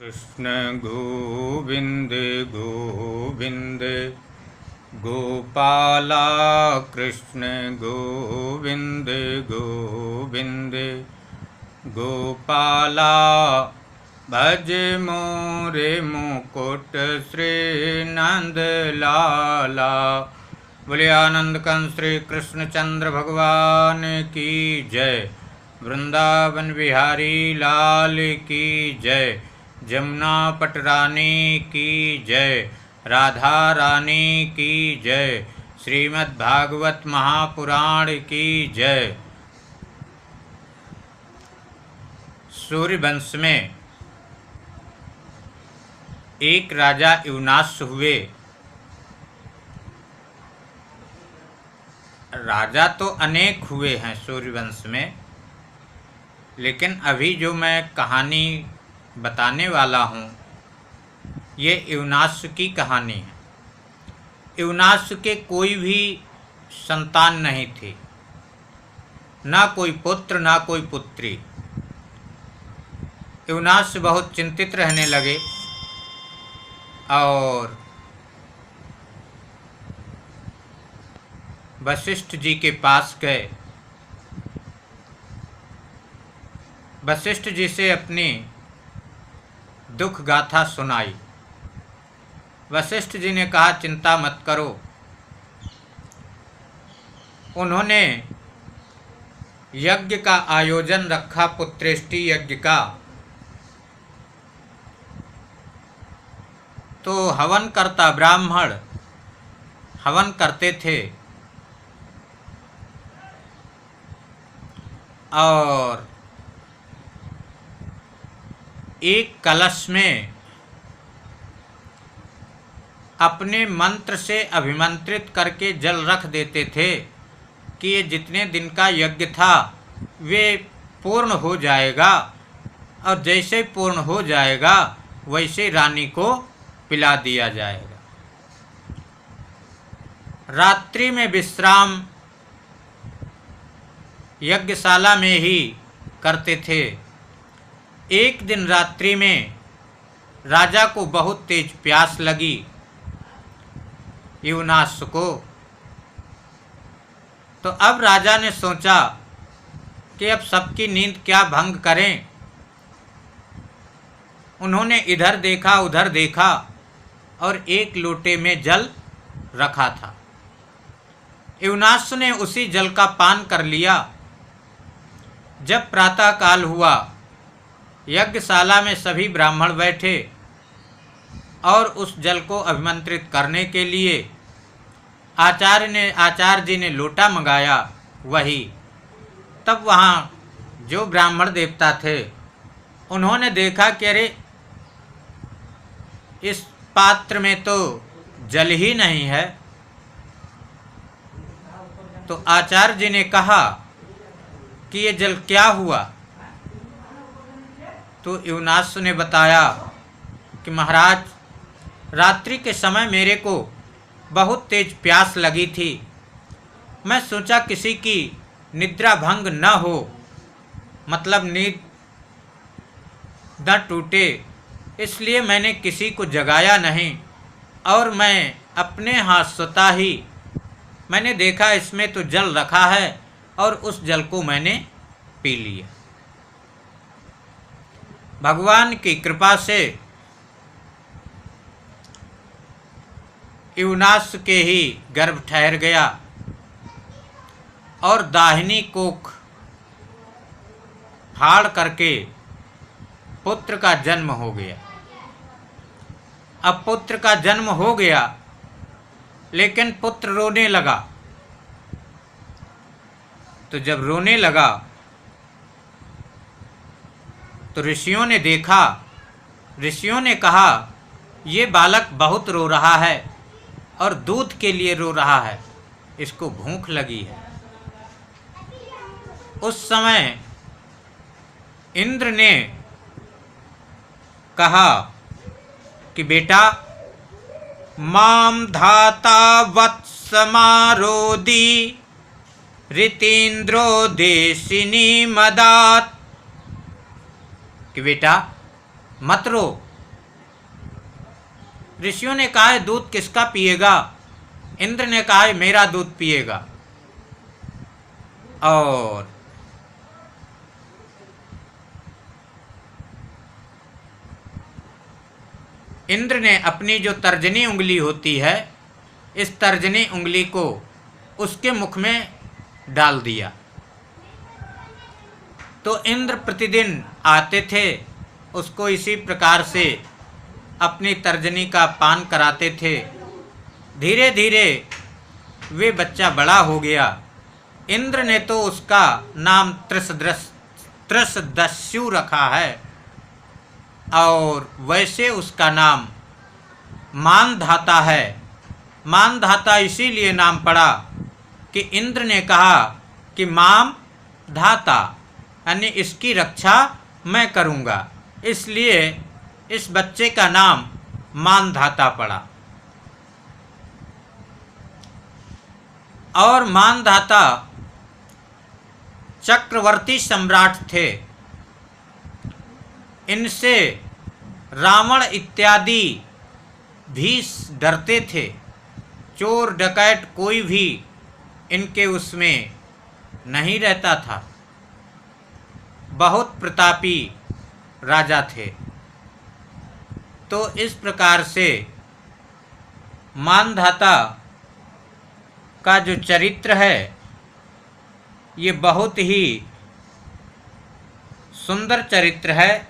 कृष्ण गोविंद गोविंद गोपाला कृष्ण गोविंद गोविंद गोपाला भज मोरे मुकुट श्री नंद लाला। बोले आनंद कंस श्री कृष्ण चंद्र भगवान की जय। वृंदावन बिहारी लाल की जय। जमुना पट रानी की जय। राधा रानी की जय। श्रीमद् भागवत महापुराण की जय। सूर्यवंश में एक राजा युवनाश हुए। राजा तो अनेक हुए हैं सूर्यवंश में, लेकिन अभी जो मैं कहानी बताने वाला हूँ ये युवनाश की कहानी है। युवनाश के कोई भी संतान नहीं थी, ना कोई पुत्र ना कोई पुत्री। युवनाश बहुत चिंतित रहने लगे और वशिष्ठ जी के पास गए। वशिष्ठ जी से अपनी दुख गाथा सुनाई। वशिष्ठ जी ने कहा चिंता मत करो। उन्होंने यज्ञ का आयोजन रखा, पुत्रेष्टि यज्ञ का। तो हवन करता ब्राह्मण हवन करते थे और एक कलश में अपने मंत्र से अभिमंत्रित करके जल रख देते थे कि ये जितने दिन का यज्ञ था वे पूर्ण हो जाएगा, और जैसे पूर्ण हो जाएगा वैसे रानी को पिला दिया जाएगा। रात्रि में विश्राम यज्ञशाला में ही करते थे। एक दिन रात्रि में राजा को बहुत तेज प्यास लगी युवनाश को। तो अब राजा ने सोचा कि अब सबकी नींद क्या भंग करें। उन्होंने इधर देखा उधर देखा और एक लोटे में जल रखा था। युवनाश ने उसी जल का पान कर लिया। जब प्रातः काल हुआ, यज्ञशाला में सभी ब्राह्मण बैठे और उस जल को अभिमंत्रित करने के लिए आचार्य जी ने लोटा मंगाया वही। तब वहाँ जो ब्राह्मण देवता थे उन्होंने देखा कि अरे इस पात्र में तो जल ही नहीं है। तो आचार्य जी ने कहा कि ये जल क्या हुआ। तो युवनाश ने बताया कि महाराज, रात्रि के समय मेरे को बहुत तेज प्यास लगी थी। मैं सोचा किसी की निद्रा भंग न हो, मतलब नींद न टूटे, इसलिए मैंने किसी को जगाया नहीं और मैं अपने हाथ स्वतः ही मैंने देखा इसमें तो जल रखा है और उस जल को मैंने पी लिया। भगवान की कृपा से युवनाश के ही गर्भ ठहर गया और दाहिनी कोख फाड़ करके पुत्र का जन्म हो गया। अब पुत्र का जन्म हो गया, लेकिन पुत्र रोने लगा। तो जब रोने लगा तो ऋषियों ने देखा। ऋषियों ने कहा ये बालक बहुत रो रहा है और दूध के लिए रो रहा है, इसको भूख लगी है। उस समय इंद्र ने कहा कि बेटा, माम धाता वत्समारोदी ऋतीन्द्रो देशिनी मदात, कि बेटा मत रो, ऋषियों ने कहा है दूध किसका पिएगा? इंद्र ने कहा है मेरा दूध पिएगा। और इंद्र ने अपनी जो तर्जनी उंगली होती है, इस तर्जनी उंगली को उसके मुख में डाल दिया। तो इंद्र प्रतिदिन आते थे, उसको इसी प्रकार से अपनी तर्जनी का पान कराते थे। धीरे धीरे वे बच्चा बड़ा हो गया। इंद्र ने तो उसका नाम त्रिशदस्यु रखा है, और वैसे उसका नाम मानधाता है। मानधाता इसीलिए नाम पड़ा कि इंद्र ने कहा कि माम धाता, यानी इसकी रक्षा मैं करूँगा, इसलिए इस बच्चे का नाम मानधाता पड़ा। और मानधाता चक्रवर्ती सम्राट थे। इनसे रावण इत्यादि भी डरते थे। चोर डकैत कोई भी इनके उसमें नहीं रहता था। बहुत प्रतापी राजा थे। तो इस प्रकार से मानधाता का जो चरित्र है ये बहुत ही सुंदर चरित्र है।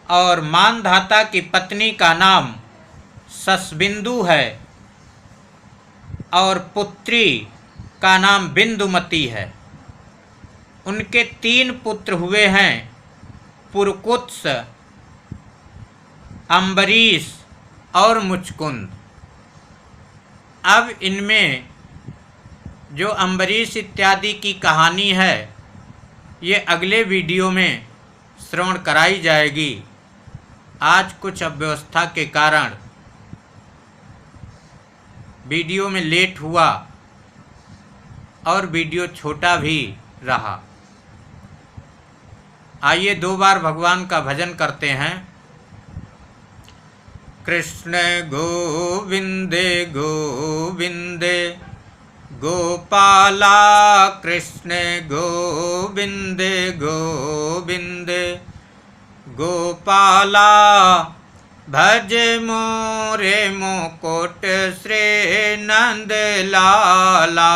और मानधाता की पत्नी का नाम ससबिंदु है और पुत्री का नाम बिंदुमती है। उनके 3 पुत्र हुए हैं, पुरकुत्स, अम्बरीश और मुचकुंद। अब इनमें जो अम्बरीश इत्यादि की कहानी है ये अगले वीडियो में श्रवण कराई जाएगी। आज कुछ अव्यवस्था के कारण वीडियो में लेट हुआ और वीडियो छोटा भी रहा। आइए 2 बार भगवान का भजन करते हैं। कृष्ण गोविंदे गोविंदे गोपाला, कृष्ण गोविंदे गोविंदे गोपाला, भज मोरे मुकुट श्री नंद लाला,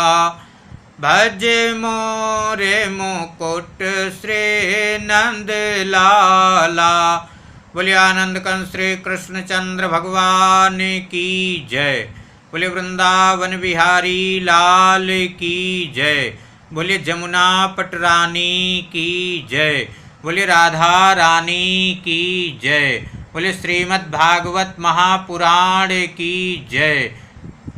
भज मोरे मुकुट श्री नंद लाला। बोलिए आनंद कंस श्री कृष्ण चंद्र भगवान की जय। बोलिए वृंदावन बिहारी लाल की जय। बोलिए जमुना पटरानी की जय। बोलिए राधा रानी की जय। बोलिए श्रीमद् भागवत महापुराण की जय।